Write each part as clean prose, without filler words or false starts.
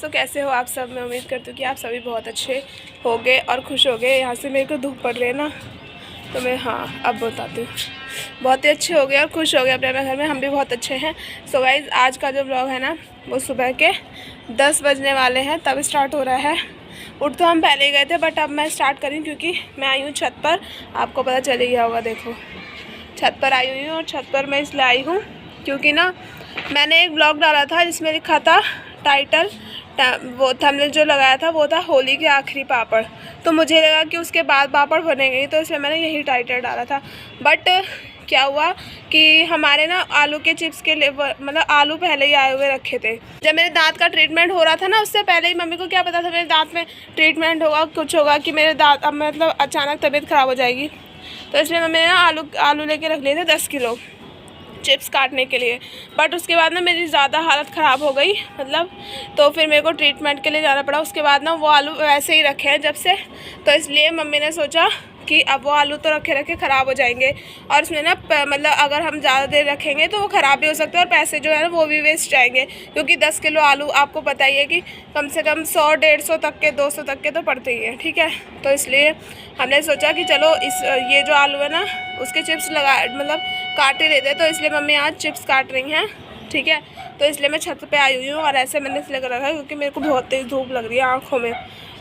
दोस्तों, कैसे हो आप सब। मैं उम्मीद करती हूँ कि आप सभी बहुत अच्छे होंगे और खुश होंगे। यहाँ से मेरे को धूप पड़ रही है ना, तो मैं अब बताती हूँ। बहुत ही अच्छे हो गए और खुश हो गए अपने घर में, हम भी बहुत अच्छे हैं। सो गाइज़, आज का जो ब्लॉग है ना, वो सुबह के 10 बजने वाले हैं तब स्टार्ट हो रहा है। उठ तो हम पहले ही गए थे, बट अब मैं स्टार्ट करी क्योंकि मैं आई हूँ छत पर। आपको पता चल ही गया होगा, देखो छत पर आई हुई हूँ। और छत पर मैं इसलिए आई हूँ क्योंकि ना मैंने एक ब्लॉग डाला था जिसमें लिखा था टाइटल, वो थंबनेल जो लगाया था वो था होली के आखिरी पापड़। तो मुझे लगा कि उसके बाद पापड़ बनेंगे, तो इसलिए मैंने यही टाइटल डाला था। बट क्या हुआ कि हमारे ना आलू के चिप्स के लिए मतलब आलू पहले ही आए हुए रखे थे। जब मेरे दांत का ट्रीटमेंट हो रहा था ना, उससे पहले ही मम्मी को क्या पता था मेरे दांत में ट्रीटमेंट होगा, कुछ होगा कि मेरे दांत अब मतलब अचानक तबीयत ख़राब हो जाएगी। तो इसलिए मम्मी ने ना आलू लेके रख लिए थे 10 किलो चिप्स काटने के लिए। बट उसके बाद ना मेरी ज़्यादा हालत ख़राब हो गई, मतलब तो फिर मेरे को ट्रीटमेंट के लिए जाना पड़ा। उसके बाद ना वो आलू वैसे ही रखे हैं जब से, तो इसलिए मम्मी ने सोचा कि अब वो आलू तो रखे रखे ख़राब हो जाएंगे, और उसमें ना मतलब अगर हम ज़्यादा देर रखेंगे तो वो ख़राब भी हो सकते हैं और पैसे जो है ना वो भी वेस्ट जाएंगे। क्योंकि 10 किलो आलू आपको पता ही है कि कम से कम 100-150 तक के 200 तक के तो पड़ते ही हैं, ठीक है। तो इसलिए हमने सोचा कि चलो ये जो आलू है ना उसके चिप्स मतलब काट ही लेते। तो इसलिए मम्मी आज चिप्स काट रही हैं, ठीक है। तो इसलिए मैं छत पे आई हुई हूँ, और ऐसे मैंने इसलिए कर रखा है क्योंकि मेरे को बहुत तेज़ धूप लग रही है आँखों में।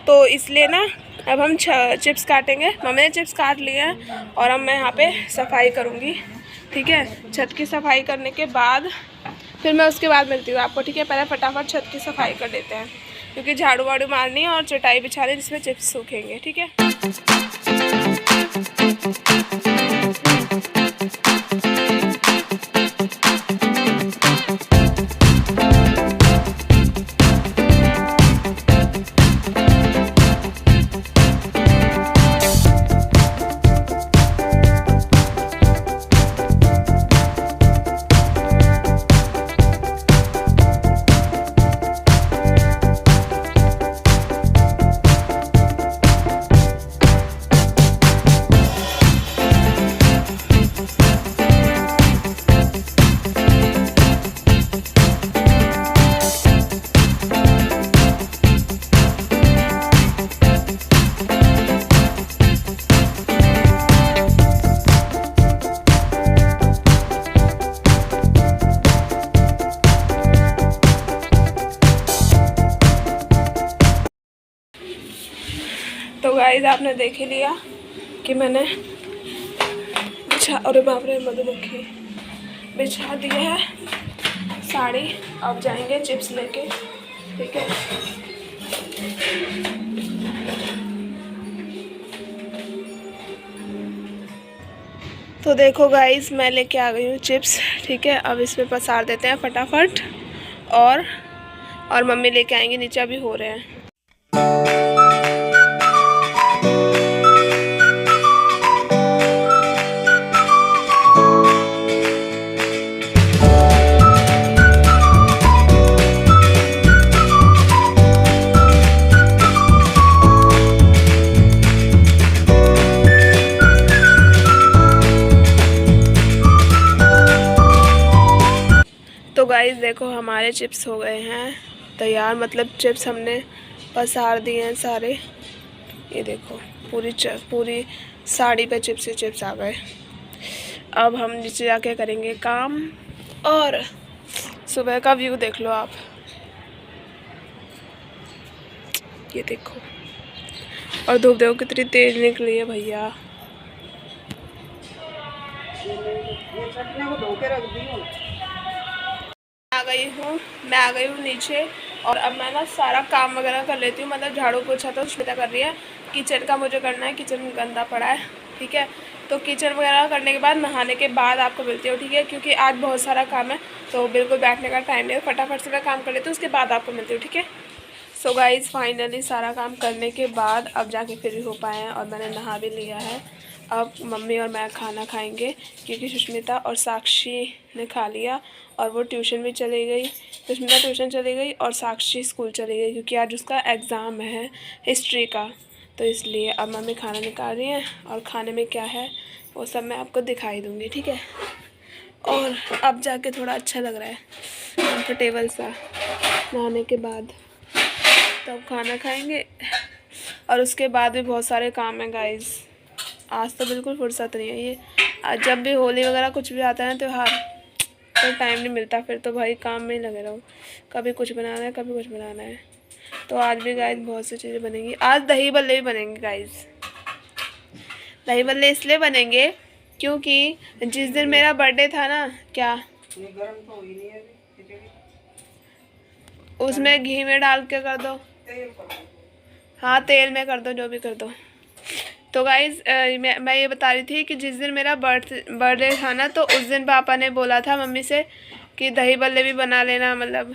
तो इसलिए ना अब हम चिप्स काटेंगे। मम्मी ने चिप्स काट लिए हैं और अब मैं यहाँ पे सफाई करूँगी, ठीक है। छत की सफाई करने के बाद फिर मैं उसके बाद मिलती हूँ आपको, ठीक है। पहले फटाफट छत की सफाई कर लेते हैं क्योंकि झाड़ू वाड़ू मारनी है और चटाई बिछानी जिसमें चिप्स सूखेंगे, ठीक है। तो गाइस, आपने देख ही लिया कि मैंने अरे बाप रे मधुमक्खी बिछा दी है साड़ी। अब जाएंगे चिप्स लेके, ठीक है। तो देखो गाइस, मैं लेके आ गई हूँ चिप्स, ठीक है। अब इसमें पसार देते हैं फटाफट, और मम्मी लेके आएंगी, नीचे अभी हो रहे हैं। तो गाइस देखो, हमारे चिप्स हो गए हैं तैयार, मतलब चिप्स हमने पसार दिए हैं सारे। ये देखो पूरी साड़ी पे चिप्स ही चिप्स आ गए। अब हम नीचे जाके करेंगे काम, और सुबह का व्यू देख लो आप, ये देखो। और धूप देखो कितनी तेज निकली है भैया। मैं आ गई हूँ नीचे, और अब मैं ना सारा काम वगैरह कर लेती हूँ। मतलब झाड़ू पोछा तो सुष्मिता कर रही है, किचन का मुझे करना है, किचन गंदा पड़ा है, ठीक है। तो किचन वगैरह करने के बाद, नहाने के बाद आपको मिलती हूँ, ठीक है। क्योंकि आज बहुत सारा काम है, तो बिल्कुल बैठने का टाइम नहीं है। फटाफट से मैं काम कर लेती हूँ, उसके बाद आपको मिलती हूँ, ठीक है। सो गाइज़, फाइनली सारा काम करने के बाद अब जाके फ्री हो पाए हैं, और मैंने नहा भी लिया है। अब मम्मी और मैं खाना खाएंगे क्योंकि सुष्मिता और साक्षी ने खा लिया, और वो ट्यूशन भी चली गई। सुष्मिता ट्यूशन चली गई और साक्षी स्कूल चली गई क्योंकि आज उसका एग्ज़ाम है हिस्ट्री का। तो इसलिए अब मम्मी खाना निकाल रही हैं, और खाने में क्या है वो सब मैं आपको दिखाई दूँगी, ठीक है। और अब जाके थोड़ा अच्छा लग रहा है, कंफर्टेबल सा नहाने के बाद। तो अब खाना खाएंगे और उसके बाद भी बहुत सारे काम हैं गाइस। आज तो बिल्कुल फुर्सत नहीं है। ये आज जब भी होली वगैरह कुछ भी आता है ना त्यौहार, तो टाइम नहीं मिलता, फिर तो भाई काम में ही लगे रहो। कभी कुछ बनाना है, कभी कुछ बनाना है। तो आज भी गाइस बहुत सी चीज़ें बनेंगी। आज दही बल्ले भी बनेंगे गाइस। दही बल्ले इसलिए बनेंगे क्योंकि जिस दिन मेरा बर्थडे था ना, क्या ये गरम तो हुई नहीं है खिचड़ी, उसमें घी में डाल के कर दो, हाँ तेल में कर दो, जो भी कर दो। तो गाइज़ मैं ये बता रही थी कि जिस दिन मेरा बर्थडे था ना, तो उस दिन पापा ने बोला था मम्मी से कि दही बल्ले भी बना लेना। मतलब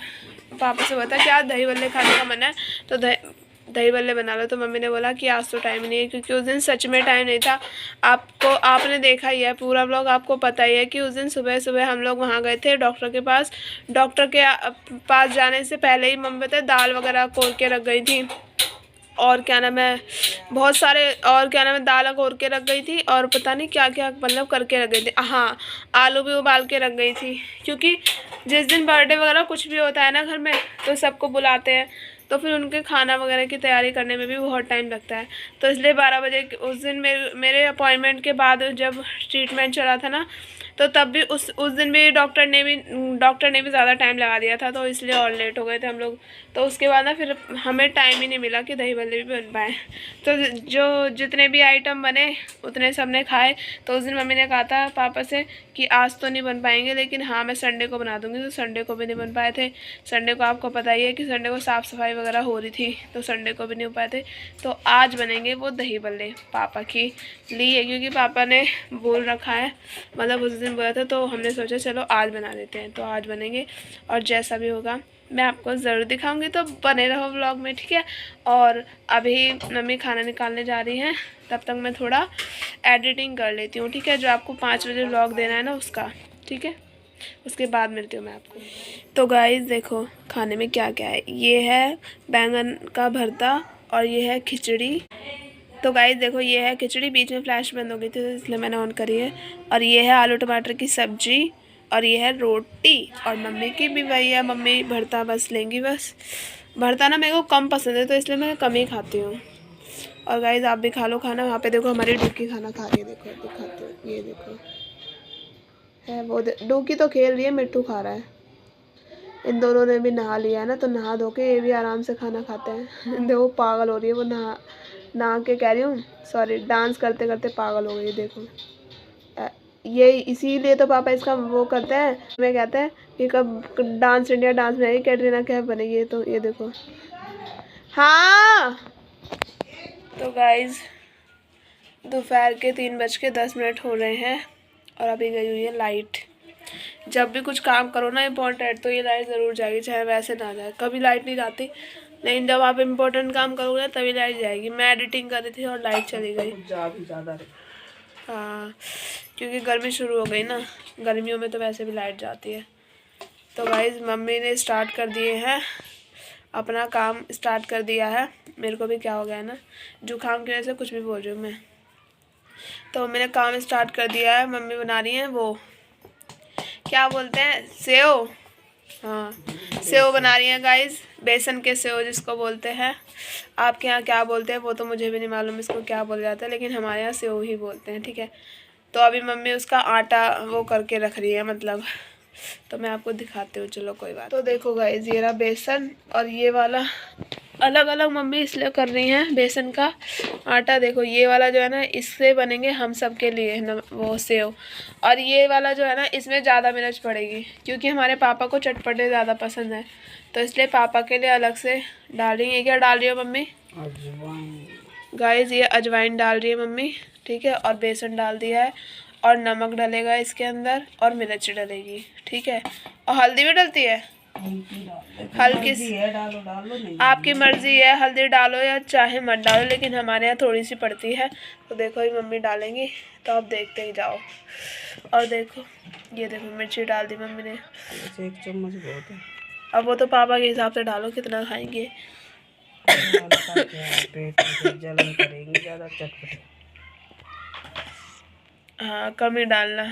पापा से बोला था कि आज दही बल्ले खाने का मन है तो दही बल्ले बना लो। तो मम्मी ने बोला कि आज तो टाइम नहीं है, क्योंकि उस दिन सच में टाइम नहीं था। आपने देखा ही है पूरा व्लॉग, आपको पता ही है कि उस दिन सुबह सुबह हम लोग वहाँ गए थे डॉक्टर के पास। डॉक्टर के पास जाने से पहले ही मम्मी बताए दाल वगैरह कोर के रख गई थी, और क्या नाम है बहुत सारे, और क्या नाम है दाल घोर के रख गई थी, और पता नहीं क्या क्या मतलब करके रख गई थी। हाँ, आलू भी उबाल के रख गई थी, क्योंकि जिस दिन बर्थडे वगैरह कुछ भी होता है ना घर में, तो सबको बुलाते हैं, तो फिर उनके खाना वगैरह की तैयारी करने में भी बहुत टाइम लगता है। तो इसलिए 12 बजे उस दिन मेरे अपॉइंटमेंट के बाद जब ट्रीटमेंट चला था ना, तो तब भी उस दिन भी डॉक्टर ने भी ज़्यादा टाइम लगा दिया था, तो इसलिए और लेट हो गए थे हम लोग। तो उसके बाद ना फिर हमें टाइम ही नहीं मिला कि दही बल्ले भी बन पाए। तो जो जितने भी आइटम बने उतने सब ने खाए। तो उस दिन मम्मी ने कहा था पापा से कि आज तो नहीं बन पाएंगे, लेकिन हाँ मैं संडे को बना दूँगी। तो संडे को भी नहीं बन पाए थे। संडे को आपको पता ही है कि संडे को साफ़ सफाई वगैरह हो रही थी, तो संडे को भी नहीं हो पाए थे। तो आज बनेंगे वो दही बल्ले पापा की लिए, क्योंकि पापा ने बोल रखा है, मतलब उस दिन बोला था, तो हमने सोचा चलो आज बना देते हैं। तो आज बनेंगे और जैसा भी होगा मैं आपको ज़रूर दिखाऊंगी, तो बने रहो व्लॉग में, ठीक है। और अभी मम्मी खाना निकालने जा रही हैं, तब तक मैं थोड़ा एडिटिंग कर लेती हूँ, ठीक है। जो आपको 5 बजे व्लॉग देना है ना उसका, ठीक है, उसके बाद मिलती हूँ मैं आपको। तो गाइस देखो खाने में क्या क्या है। ये है बैंगन का भरता और ये है खिचड़ी। तो गाइस देखो ये है खिचड़ी, बीच में फ्लैश बंद हो गई थी तो इसलिए मैंने ऑन करी है। और ये है आलू टमाटर की सब्जी, और ये है रोटी, और मम्मी की भी वही है, मम्मी भरता बस लेंगी। बस भरता ना मेरे को कम पसंद है, तो इसलिए मैं कम ही खाती हूँ। और गाइस आप भी खा लो खाना। वहाँ पे देखो हमारी डुक्की खाना खा रही है, देखो दिखाती हूँ, ये देखो है वो। डुक्की तो खेल रही है, मिट्टू खा रहा है। इन दोनों ने भी नहा लिया है ना, तो नहा धो के ये भी आराम से खाना खाते हैं। देखो पागल हो रही है वो, नहा के कह रही हूँ, सॉरी, डांस करते करते पागल हो गई। देखो ये इसीलिए तो पापा इसका वो करते हैं, हमें कहते हैं कि कब डांस इंडिया डांस में आएगी, कैटरीना कैफ बनेगी। तो ये देखो, हाँ। तो गाइज दोपहर के 3:10 हो रहे हैं और अभी गई हुई है लाइट। जब भी कुछ काम करो ना इम्पोर्टेंट, तो ये लाइट ज़रूर जाएगी, चाहे वैसे ना जाए। कभी लाइट नहीं जाती, लेकिन जब आप इम्पोर्टेंट काम करोगे तभी लाइट जाएगी। मैं एडिटिंग कर रही थी और लाइट चली गई। हाँ, क्योंकि गर्मी शुरू हो गई ना, गर्मियों में तो वैसे भी लाइट जाती है। तो गाइस मम्मी ने स्टार्ट कर दिए हैं अपना काम, स्टार्ट कर दिया है। मेरे को भी क्या हो गया है ना, जुकाम की वजह से कुछ भी बोल रही हूँ मैं। तो मैंने काम स्टार्ट कर दिया है। मम्मी बना रही हैं वो क्या बोलते हैं, सेव। हाँ, सेव बना रही हैं गाइस, बेसन के सेव जिसको बोलते हैं। आपके यहाँ क्या बोलते हैं वो तो मुझे भी नहीं मालूम इसको क्या बोला जाता है, लेकिन हमारे यहाँ सेव ही बोलते हैं, ठीक है। तो अभी मम्मी उसका आटा वो करके रख रही है, मतलब, तो मैं आपको दिखाती हूँ, चलो कोई बात। तो देखो गाइस ये रहा बेसन, और ये वाला अलग अलग मम्मी इसलिए कर रही हैं बेसन का आटा। देखो ये वाला जो है ना, इससे बनेंगे हम सब के लिए ना वो सेव। और ये वाला जो है ना, इसमें ज़्यादा मिर्च पड़ेगी, क्योंकि हमारे पापा को चटपटे ज़्यादा पसंद है, तो इसलिए पापा के लिए अलग से डाल रही है। क्या डाल रही है मम्मी? गाइस ये अजवाइन डाल रही है मम्मी, ठीक है। और बेसन डाल दिया है, और नमक डलेगा इसके अंदर, और मिर्च डलेगी, ठीक है। और हल्दी भी डलती है, हल्की सी है, डालो नहीं, आपकी मर्जी है, हल्दी डालो या चाहे मत डालो, लेकिन हमारे यहाँ थोड़ी सी पड़ती है। तो देखो ये मम्मी डालेंगी, तो आप देखते ही जाओ। और देखो ये देखो मिर्ची डाल दी मम्मी ने, 1 चम्मच बहुत है। अब वो तो पापा के हिसाब से डालो कितना खाएंगे। पेट जलन करेंगे ज़्यादा चटपटे। हाँ कम ही डालना,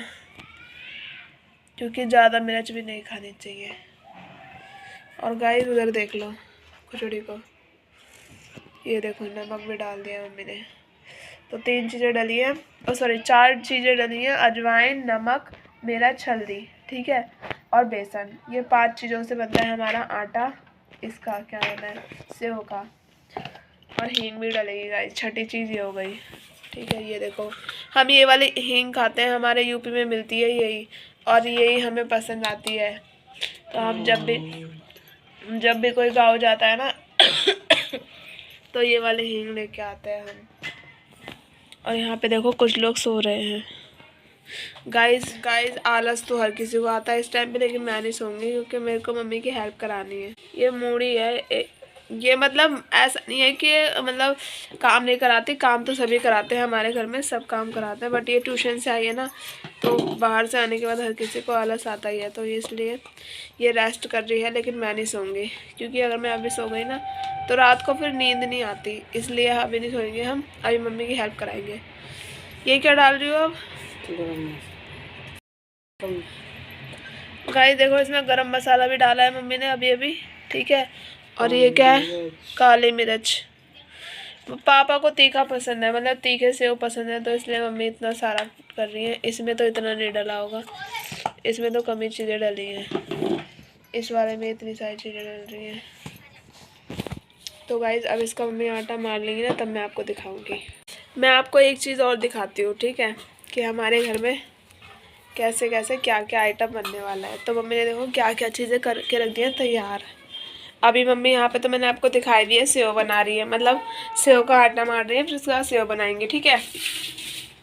क्योंकि ज़्यादा मिर्च भी नहीं खानी चाहिए। और गाइस उधर देख लो खिचड़ी को, ये देखो नमक भी डाल दिया मम्मी ने। तो 3 चीज़ें डली हैं, और सॉरी 4 चीज़ें डली हैं, अजवाइन, नमक, मिर्च, हल्दी, ठीक है, और बेसन। ये 5 चीज़ों से बनता है हमारा आटा, इसका क्या नाम है, सेव का। और हींग भी डलेगी गाइस, छठी चीज़ ये हो गई, ठीक है। ये देखो हम ये वाली हींग खाते हैं, हमारे यूपी में मिलती है यही, और यही हमें पसंद आती है। तो हम जब भी कोई गाँव जाता है ना तो ये वाले हींग लेके आते हैं हम। और यहाँ पे देखो कुछ लोग सो रहे हैं। गाइस आलस तो हर किसी को आता है इस टाइम पे, लेकिन मैं नहीं सोऊंगी क्योंकि मेरे को मम्मी की हेल्प करानी है। ये मूड़ी है, ये मतलब ऐसा नहीं है कि मतलब काम नहीं कराती, काम तो सभी कराते हैं हमारे घर में, सब काम कराते हैं। बट ये ट्यूशन से आई है ना, तो बाहर से आने के बाद हर किसी को आलस आता ही है, तो इसलिए ये रेस्ट कर रही है। लेकिन मैं नहीं सोऊंगी क्योंकि अगर मैं अभी सो गई ना तो रात को फिर नींद नहीं आती, इसलिए अभी नहीं सोएंगे हम, अभी मम्मी की हेल्प कराएंगे। ये क्या डाल रही हो अब? गाइस देखो इसमें गरम मसाला भी डाला है मम्मी ने अभी अभी, ठीक है। और ये क्या है, काली मिर्च। पापा को तीखा पसंद है, मतलब तीखे सेव पसंद है, तो इसलिए मम्मी इतना सारा कर रही है। इसमें तो इतना नहीं डला होगा, इसमें तो कम ही चीज़ें डली हैं, इस वाले में इतनी सारी चीज़ें डल रही हैं। तो गाइस अब इसका मम्मी आटा मार लेंगी ना, तब मैं आपको दिखाऊंगी। मैं आपको एक चीज़ और दिखाती हूँ, ठीक है, कि हमारे घर में कैसे कैसे क्या क्या आइटम बनने वाला है। तो मम्मी ने देखो क्या क्या चीज़ें करके रख दी हैं तैयार। अभी मम्मी यहाँ पे तो मैंने आपको दिखाई दी है, सेव बना रही है, मतलब सेव का आटा मार रही है, फिर उसके बाद सेव बनाएंगे, ठीक है।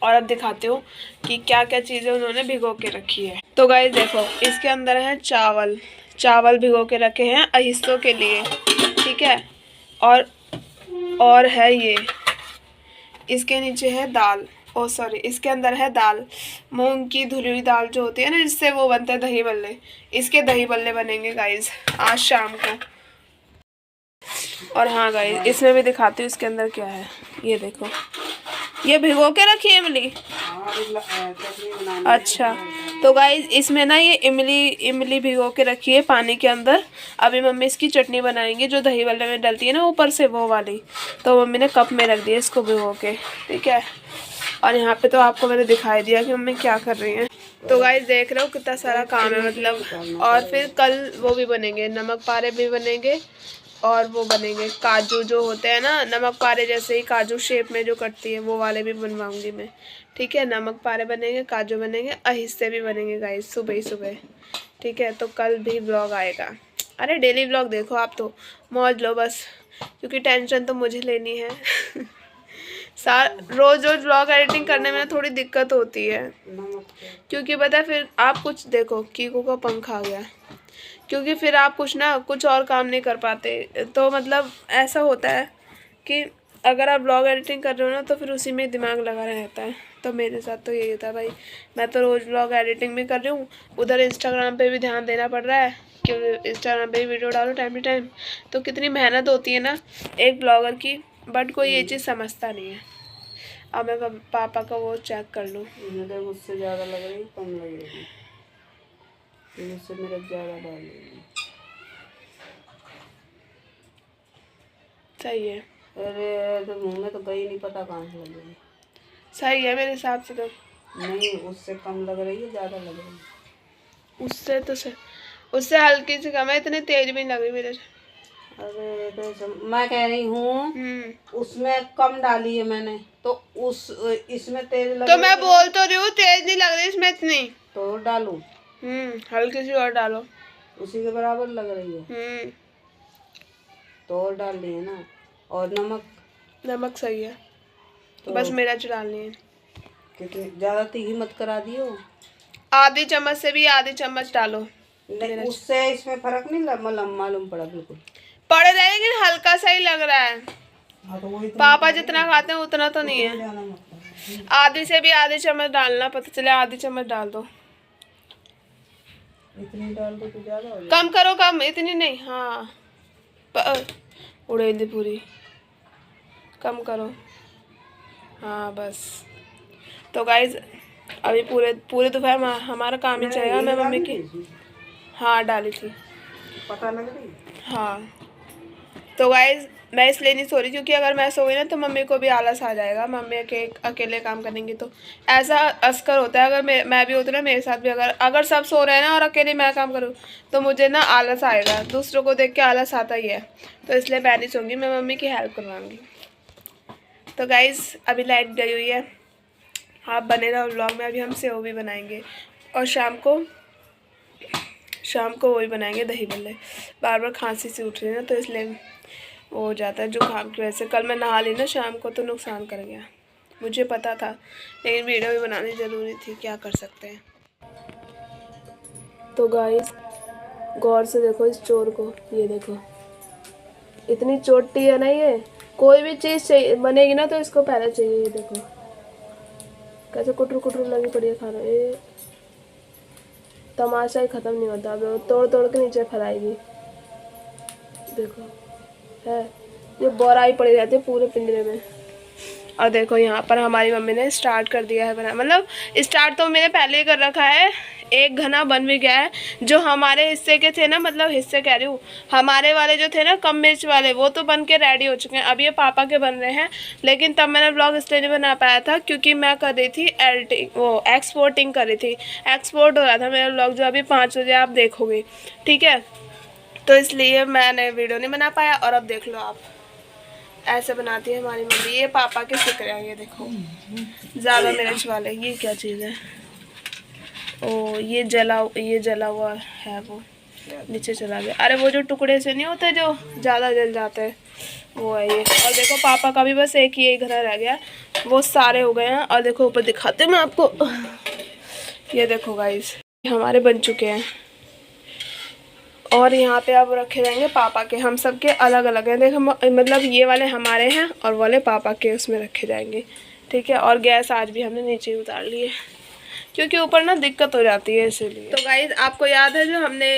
और अब दिखाती हूँ कि क्या क्या चीज़ें उन्होंने भिगो के रखी है। तो गाइस देखो इसके अंदर है चावल भिगो के रखे हैं अहिस्सों के लिए, ठीक है। और है ये, इसके नीचे है दाल, ओ सॉरी इसके अंदर है दाल, मूंग की धुली हुई दाल जो होती है ना, जिससे वो बनते हैं दही बल्ले। इसके दही बल्ले बनेंगे गाइस आज शाम को। और हाँ गाइस इसमें भी दिखाती हूँ इसके अंदर क्या है। ये देखो ये भिगो के रखी है इमली, अच्छा। तो गाइस इसमें ना ये इमली भिगो के रखी है पानी के अंदर। अभी मम्मी इसकी चटनी बनाएंगे जो दही वाले में डलती है ना ऊपर से, वो वाली। तो मम्मी ने कप में रख दिया इसको भिगो के, ठीक है। और यहाँ पे तो आपको मैंने दिखाई दिया कि मम्मी क्या कर रही हैं। तो गाइस देख रहे हो कितना सारा काम है मतलब। और फिर कल वो भी बनेंगे, नमक पारे भी बनेंगे, और वो बनेंगे काजू जो होते हैं ना, नमक पारे जैसे ही काजू शेप में जो कटती है, वो वाले भी बनवाऊंगी मैं, ठीक है। नमक पारे बनेंगे, काजू बनेंगे, अहिस्से भी बनेंगे गाइस सुबह ही सुबह, ठीक है। तो कल भी ब्लॉग आएगा। अरे डेली ब्लॉग देखो आप, तो मौज लो बस, क्योंकि टेंशन तो मुझे लेनी है रोज ब्लॉग एडिटिंग करने में थोड़ी दिक्कत होती है, क्योंकि पता है फिर आप कुछ देखो कीकू का पंख आ गया, क्योंकि फिर आप कुछ और काम नहीं कर पाते। तो मतलब ऐसा होता है कि अगर आप ब्लॉग एडिटिंग कर रहे हो ना, तो फिर उसी में दिमाग लगा रहता है। तो मेरे साथ तो यही होता है भाई, मैं तो रोज़ ब्लॉग एडिटिंग भी कर रही हूँ, उधर इंस्टाग्राम पे भी ध्यान देना पड़ रहा है, क्योंकि इंस्टाग्राम पे भी वीडियो डालो टाइम टू टाइम। तो कितनी मेहनत होती है ना एक ब्लॉगर की, बट कोई ये चीज़ समझता नहीं है। अब मैं पापा का वो चेक कर लूँ, मुझसे ज़्यादा लग रही, कम लग रही, मुझसे मेरा ज़्यादा डाल रही। सही है। अरे तो मुँह में तो गई नहीं, पता कहाँ से लगेगी। सही है मेरे हिसाब से तो। नहीं उससे कम लग रही है, ज़्यादा लग रही है। उससे तो उससे हल्की सी कम है, इतनी तेज भी लग रही मेरे। अरे तो मैं कह रही हूँ उसमें कम डाली है मैंने, तो इसमें तेज लग तो मैं बोल तो रही हूँ तेज नहीं लग रही इसमें इतनी। तो डालूं? हल्की सी और डालो, उसी के बराबर लग रही है। तो और डाल दी है ना। और नमक सही है, तो बस मिर्च डालनी है। कितनी ज़्यादा तीखी मत करा दियो, आधी चम्मच से भी आधी चम्मच डालो। नहीं उससे इसमें फर्क नहीं मालूम पड़ा बिल्कुल। पड़े रहे लेकिन हल्का सा ही लग रहा है। तो पापा जितना खाते हैं उतना तो नहीं है। आधी से भी आधी चम्मच डालना, पता चले आधी चम्मच डाल दो। इतनी डाल दो तो ज़्यादा हो जाए। कम करो, कम, इतनी नहीं, हाँ उड़ेंदी पूरी, कम करो, हाँ बस। तो गाइज अभी पूरे दोपहर हमारा काम ही चलेगा। मैं मम्मी की, हाँ डाली थी, पता लग रही, हाँ। तो गाइज मैं इसलिए नहीं सो रही क्योंकि अगर मैं सो गई ना तो मम्मी को भी आलस आ जाएगा, मम्मी अकेले काम करेंगी तो ऐसा असकर होता है। अगर मैं भी होती ना मेरे साथ भी, अगर सब सो रहे हैं ना और अकेले मैं काम करूँ तो मुझे ना आलस आएगा, दूसरों को देख के आलस आता ही है। तो इसलिए मैं नहीं सोऊंगी, मैं मम्मी की हेल्प करवाऊँगी। तो गाइज़ अभी लाइट गई हुई है, आप बने रहो व्लॉग में। अभी हम सेव भी बनाएंगे और शाम को वही बनाएंगे दही भल्ले। बार बार खांसी से उठ रही है ना तो इसलिए वो हो जाता है जुकाम की वजह से। कल मैं नहा ली ना शाम को तो नुकसान कर गया, मुझे पता था, लेकिन वीडियो भी बनानी ज़रूरी थी, क्या कर सकते हैं। तो गाइस गौर से देखो इस चोर को, ये देखो इतनी चोटी है ना, ये कोई भी चीज़ चाहिए बनेगी ना तो इसको पहले चाहिए। ये देखो कैसे कुटरू कुटरू लगी पड़ी है खाना, ये तमाशा ही ख़त्म नहीं होता। अब तोड़ तोड़ के नीचे फैलाएगी, देखो है ये बोराई पड़ी रहती है पूरे पिंजरे में। और देखो यहाँ पर हमारी मम्मी ने स्टार्ट कर दिया है बना, मतलब स्टार्ट तो मैंने पहले ही कर रखा है, एक घना बन भी गया है। जो हमारे हिस्से के थे ना, मतलब हिस्से कह रही हूँ, हमारे वाले जो थे ना कम मिर्च वाले, वो तो बन के रेडी हो चुके हैं। अब ये पापा के बन रहे हैं, लेकिन तब मैंने ब्लॉग इसलिए नहीं बना पाया था क्योंकि मैं कर रही थी एक्सपोर्टिंग कर रही थी, एक्सपोर्ट हो रहा था मेरा ब्लॉग, जो अभी 5 बजे आप देखोगे, ठीक है। तो इसलिए मैंने वीडियो नहीं बना पाया। और अब देख लो आप, ऐसे बनाती है हमारी मम्मी। ये पापा के फिक्र है, ये देखो ज़्यादा मिर्च वाले। ये क्या चीज़ है, ओ ये जला हुआ है, वो नीचे चला गया। अरे वो जो टुकड़े से नहीं होते जो ज़्यादा जल जाते हैं, वो है ये। और देखो पापा का भी बस एक ही यही घना रह गया, वो सारे हो गए हैं। और देखो ऊपर दिखाते मैं आपको, ये देखो गाइस हमारे बन चुके हैं। और यहाँ पे अब रखे जाएंगे पापा के, हम सब के अलग अलग हैं, देखो मतलब ये वाले हमारे हैं और वाले पापा के उसमें रखे जाएंगे, ठीक है। और गैस आज भी हमने नीचे ही उतार ली है क्योंकि ऊपर ना दिक्कत हो जाती है इसीलिए। तो गाइस आपको याद है जो हमने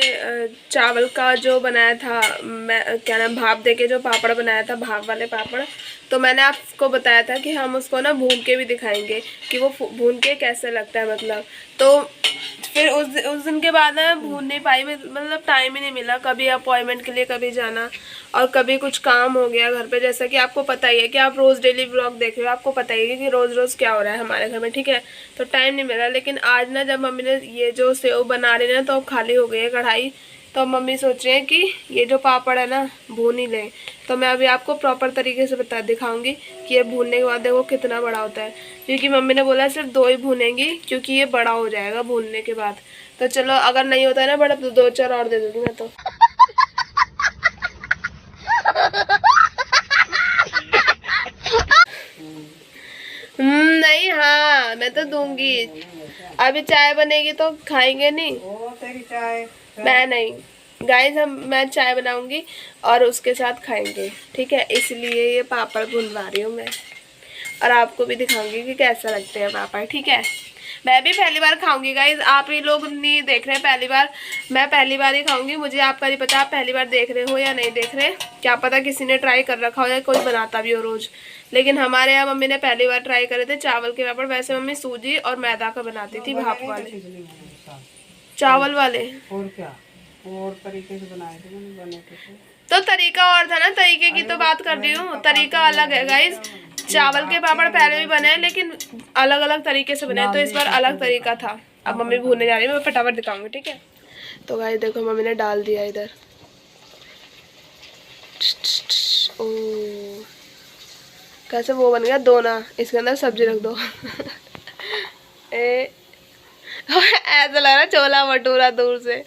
चावल का जो बनाया था, मैं क्या नाम, भाप दे के जो पापड़ बनाया था, भाप वाले पापड़, तो मैंने आपको बताया था कि हम उसको ना भून के भी दिखाएंगे कि वो भून के कैसे लगता है, मतलब। तो फिर उस दिन के बाद मैं भून नहीं पाई, मतलब टाइम ही नहीं मिला, कभी अपॉइंटमेंट के लिए कभी जाना और कभी कुछ काम हो गया घर पे। जैसा कि आपको पता ही है कि आप रोज़ डेली व्लॉग देख रहे हो, आपको पता ही है कि रोज़ रोज़ क्या हो रहा है हमारे घर में, ठीक है। तो टाइम नहीं मिला। लेकिन आज ना जब मम्मी ने ये जो सेव बना रही ना, तो खाली हो गई है कढ़ाई, तो मम्मी सोच रही है कि ये जो पापड़ है ना भून ही लें। तो मैं अभी आपको प्रॉपर तरीके से दिखाऊंगी कि ये भूनने के बाद देखो कितना बड़ा होता है, क्योंकि मम्मी ने बोला सिर्फ 2 ही भूनेंगी क्योंकि ये बड़ा हो जाएगा भूनने के बाद। तो चलो अगर नहीं होता है ना बड़ा तो 2-4 और दे दूँगी मैं तो। नहीं, हाँ मैं तो दूंगी। अभी चाय बनेगी तो खाएंगे नहीं, तेरी चाय मैं नहीं गाइस, मैं चाय बनाऊंगी और उसके साथ खाएंगे, ठीक है। इसलिए ये पापड़ भुनवा रही हूँ मैं, और आपको भी दिखाऊंगी कि कैसा लगते हैं पापड़, ठीक है। मैं भी पहली बार खाऊंगी गाइस, आप ही लोग नहीं देख रहे पहली बार, मैं पहली बार ही खाऊंगी। मुझे आपका नहीं पता आप पहली बार देख रहे हो या नहीं देख रहे, क्या पता किसी ने ट्राई कर रखा हो या कोई बनाता भी हो रोज़। लेकिन हमारे यहाँ मम्मी ने पहली बार ट्राई करे थे चावल के पापड़। वैसे मम्मी सूजी और मैदा का बनाती थी, भाप वाले, चावल वाले। और क्या और तरीके से बनाए थे मैंने, बने थे तो तरीका और था ना, तरीके की तो बात कर रही हूँ, तरीका अलग है गाइस। चावल के पापड़ पहले भी बने हैं लेकिन अलग अलग तरीके से बने हैं, तो इस बार अलग तरीका था। अब मम्मी भूनने जा रही है, मैं फटाफट दिखाऊंगी, ठीक है। तो गाइस देखो मम्मी ने डाल दिया इधर, ओ कैसे वो बन गया दोना, इसके अंदर सब्जी रख दो। ऐसा लग रहा है छोला भटूरा दूर से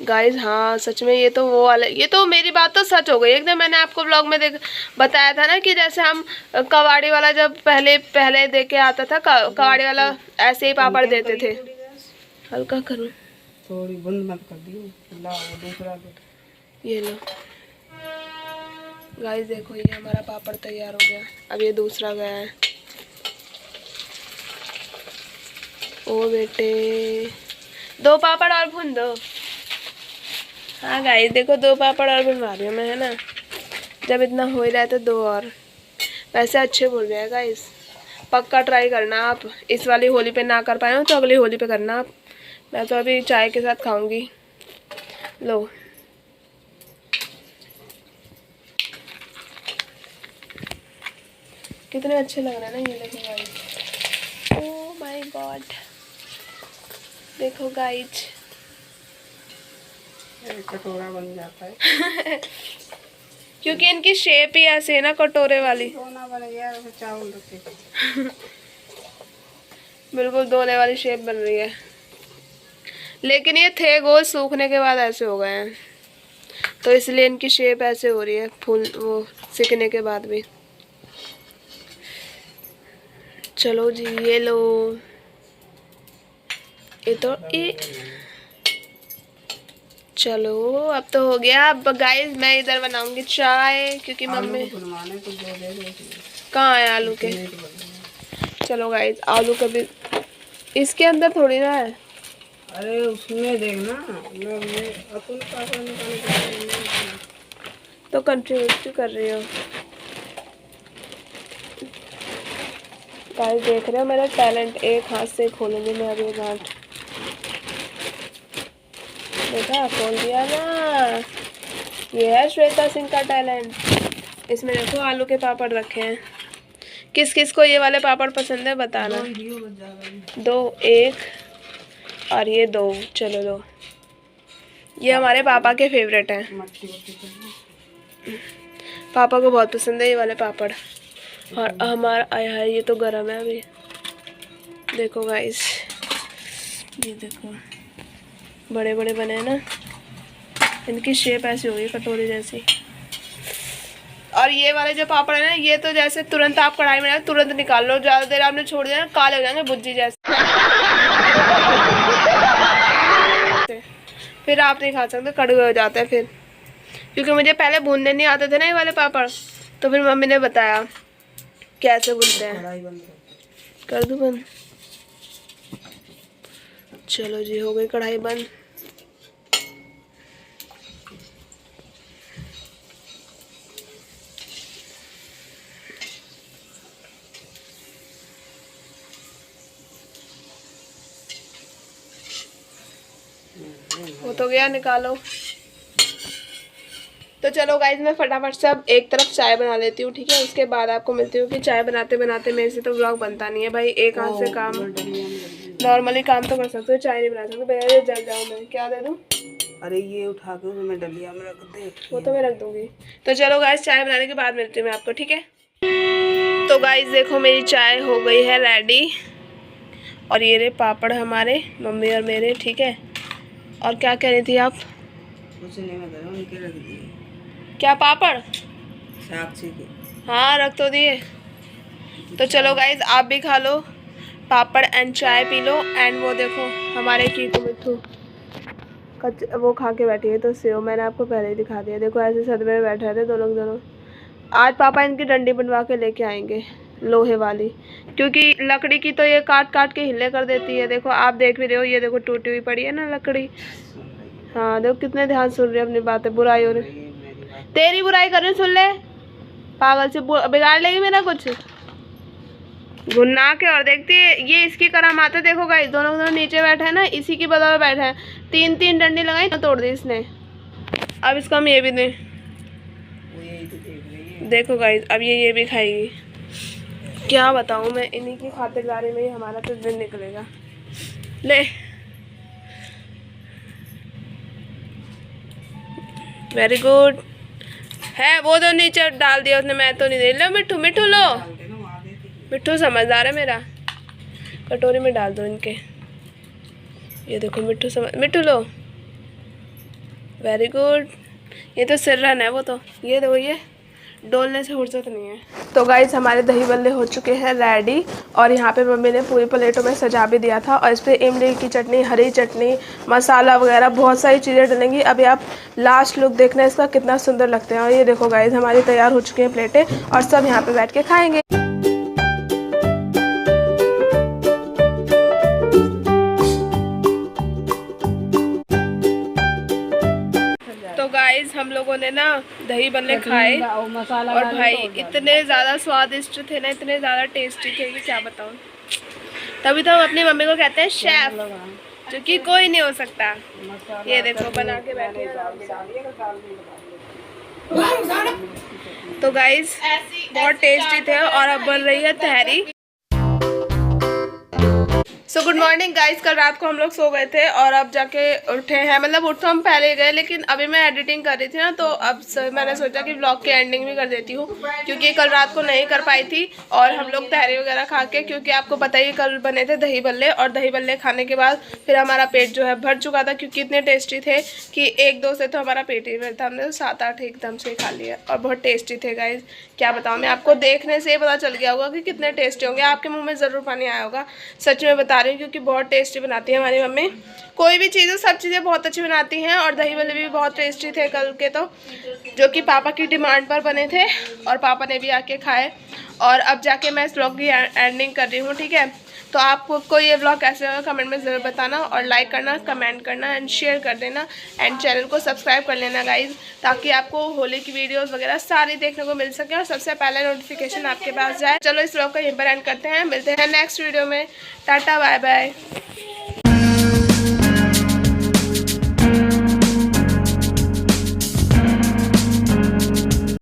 गाइस। हाँ सच में ये तो वो वाला, ये तो मेरी बात तो सच हो गई एकदम। मैंने आपको ब्लॉग में बताया था ना कि जैसे हम कबाड़ी वाला जब पहले दे के आता था, कबाड़ी वाला ऐसे ही पापड़ देते थे। हल्का करूँ, थोड़ी बंद मत कर दियो, लाओ दूसरा दो। ये लो गाइस देखो, ये हमारा पापड़ तैयार हो गया। अब ये दूसरा गया है। ओ बेटे 2 पापड़ और भून दो। हाँ गाइस देखो 2 पापड़ और बनवा रही हूँ मैं, है ना। जब इतना हो ही रहा है तो 2 और। वैसे अच्छे बोल रहे हैं गाइस, पक्का ट्राई करना आप। इस वाली होली पे ना कर पाए हो तो अगली होली पे करना आप। मैं तो अभी चाय के साथ खाऊंगी। लो कितने अच्छे लग रहे हैं ना ये, देखो गाइज। ओह माय गॉड, देखो गाइज, कटोरा बन जाता है। क्योंकि इनकी शेप ही ऐसे है ना, कटोरे वाली। दोना बन गया तो चावल रखे। बिल्कुल दोने वाली शेप बन रही है, लेकिन ये थे गोल, सूखने के बाद ऐसे हो गए हैं, तो इसलिए इनकी शेप ऐसे हो रही है, फूल वो सिकने के बाद भी। चलो जी, ये लो, ये तो ये, चलो अब तो हो गया। अब गाइस मैं इधर बनाऊंगी चाय, क्योंकि मम्मी कहाँ है आलू के। चलो गाइस, आलू का भी इसके अंदर थोड़ी ना है। अरे उसमें देखना, अपन तो कंट्रीब्यूट क्यों कर रही हो गाइस? देख रहे हो मेरा टैलेंट, एक हाथ से खोलूंगी मैं अभी गांठ। देखा, खोल दिया ना। ये है श्वेता सिंह का टैलेंट। इसमें देखो आलू के पापड़ रखे हैं। किस किस को ये वाले पापड़ पसंद है बताना। 2, 1 और ये 2, चलो 2। ये हमारे पापा के फेवरेट हैं, पापा को बहुत पसंद है ये वाले पापड़। और हमारा आया है, ये तो गरम है अभी। देखो गाइस, ये देखो बड़े बड़े बने हैं ना, इनकी शेप ऐसी होगी कटोरी जैसी। और ये वाले जो पापड़ है ना, ये तो जैसे तुरंत आप कढ़ाई में तुरंत निकाल लो, ज़्यादा देर आपने छोड़ दिया ना काले हो जाएंगे भुज्जी जैसे, फिर आप नहीं खा सकते, कड़वे हो जाते हैं फिर। क्योंकि मुझे पहले भूनने नहीं आते थे ना ये वाले पापड़, तो फिर मम्मी ने बताया कैसे भूनते हैं। कर दूँ बंद? चलो जी, हो गई कढ़ाई बंद। वो तो गया, निकालो। तो चलो गाइज, मैं फटाफट से अब एक तरफ चाय बना लेती हूँ, ठीक है? उसके बाद आपको मिलती हूँ कि चाय बनाते बनाते मेरे से तो व्लॉग बनता नहीं है भाई, एक हाथ से काम। नॉर्मली काम तो कर सकते हो, चाय नहीं बना सकते। भैया जल जाऊँ मैं, क्या दे दूँ? अरे ये उठा के मैं डलिया में रख दे। वो तो मैं रख दूँगी। तो चलो गाइज, चाय बनाने के बाद मिलती हूँ मैं आपको, ठीक है? तो गाइज देखो, मेरी चाय हो गई है रेडी। और ये रहे पापड़ हमारे, मम्मी और मेरे, ठीक है? और क्या कह रही थी आप? कुछ नहीं, मैं घर उनके रख दिए। क्या पापड़? साक्षी के। हाँ, रख तो दिए। तो चलो गाइज, आप भी खा लो पापड़ एंड चाय पी लो। एंड वो देखो हमारे कीकू मिट्ठू वो खा के बैठी है, तो सेव मैंने आपको पहले ही दिखा दिया। देखो ऐसे सदमे में बैठे थे दोनों। आज पापा इनकी डंडी बनवा के लेके आएंगे, लोहे वाली, क्योंकि लकड़ी की तो ये काट काट के हिले कर देती है। देखो आप देख भी रहे हो, ये देखो टूटी हुई पड़ी है ना लकड़ी। हाँ देखो कितने ध्यान सुन रहे अपनी बातें, बुराई हो रही। तेरी बुराई कर रही, सुन ले पागल से, बिगाड़ लेगी मेरा कुछ। गुन्ना के और देखती है, ये इसकी करामात है। देखो गाइस, दोनों नीचे बैठे हैं ना, इसी की बदौलत बैठे हैं। 3 डंडी लगाई ना, तोड़ दी इसने। अब इसको हम ये भी दें। देखो गाइस, अब ये भी खाएगी। क्या बताऊँ मैं, इन्हीं की खातिरदारी में ही हमारा तो दिन निकलेगा। ले, वेरी गुड है। वो तो नीचे डाल दिया उसने, मैं तो नहीं दे। लो मिट्ठू, मिट्ठू लो, मिट्ठू समझदार है मेरा। कटोरी में डाल दो इनके। ये देखो मिट्ठू मिट्ठू लो, वेरी गुड। ये तो सिर्रन है वो तो, ये देखो ये डोलने से फुर्सत नहीं है। तो गाइस, हमारे दही बल्ले हो चुके हैं रेडी। और यहाँ पे मम्मी ने पूरी प्लेटों में सजा भी दिया था। और इस पर इमली की चटनी, हरी चटनी, मसाला वगैरह बहुत सारी चीज़ें डलेंगी। अभी आप लास्ट लुक देखना इसका, कितना सुंदर लगते हैं। और ये देखो गाइस, हमारी तैयार हो चुकी हैं प्लेटें, और सब यहाँ पे बैठ के खाएंगे। तो गाइस, हम लोगों ने ना दही बल्ले खाए, और भाई इतने ज़्यादा स्वादिष्ट थे ना, इतने ज़्यादा टेस्टी थे कि क्या बताऊँ। तभी तो हम अपनी मम्मी को कहते हैं शेफ, जो कि कोई नहीं हो सकता। ये देखो बना के बैठे हैं। तो गाइस, ऐसी बहुत टेस्टी थे। और अब बन रही है तहरी। So good morning guys. कल रात को हम लोग सो गए थे और अब जाके उठे हैं, मतलब उठ तो हम पहले गए, लेकिन अभी मैं एडिटिंग कर रही थी ना, तो अब मैंने सोचा कि व्लॉग की एंडिंग भी कर देती हूँ, क्योंकि कल रात को नहीं कर पाई थी। और हम लोग तहरी वगैरह खा के, क्योंकि आपको पता ही कल बने थे दही बल्ले, और दही बल्ले खाने के बाद फिर हमारा पेट जो है भर चुका था, क्योंकि इतने टेस्टी थे कि 1-2 से तो हमारा पेट ही भरता। हमने तो 7-8 एकदम से खा लिया और बहुत टेस्टी थे गाइज। क्या बताऊँ मैं आपको, देखने से ही पता चल गया होगा कि कितने टेस्टी होंगे। आपके मुँह में ज़रूर पानी आया होगा, सच में बता रही हूँ, क्योंकि बहुत टेस्टी बनाती है हमारी मम्मी। कोई भी चीज़, सब चीज़ें बहुत अच्छी बनाती हैं। और दही बल्ले भी बहुत टेस्टी थे कल के, तो जो कि पापा की डिमांड पर बने थे और पापा ने भी आके खाए। और अब जाके मैं इस व्लॉग की एंडिंग कर रही हूँ, ठीक है। तो आपको ये व्लॉग कैसे होगा कमेंट में ज़रूर बताना, और लाइक करना, कमेंट करना एंड शेयर कर देना, एंड चैनल को सब्सक्राइब कर लेना गाइज, ताकि आपको होली की वीडियोस वगैरह सारी देखने को मिल सके और सबसे पहले नोटिफिकेशन आपके पास जाए। चलो इस व्लॉग का यहीं पर एंड करते हैं, मिलते हैं नेक्स्ट वीडियो में। Tata bye bye.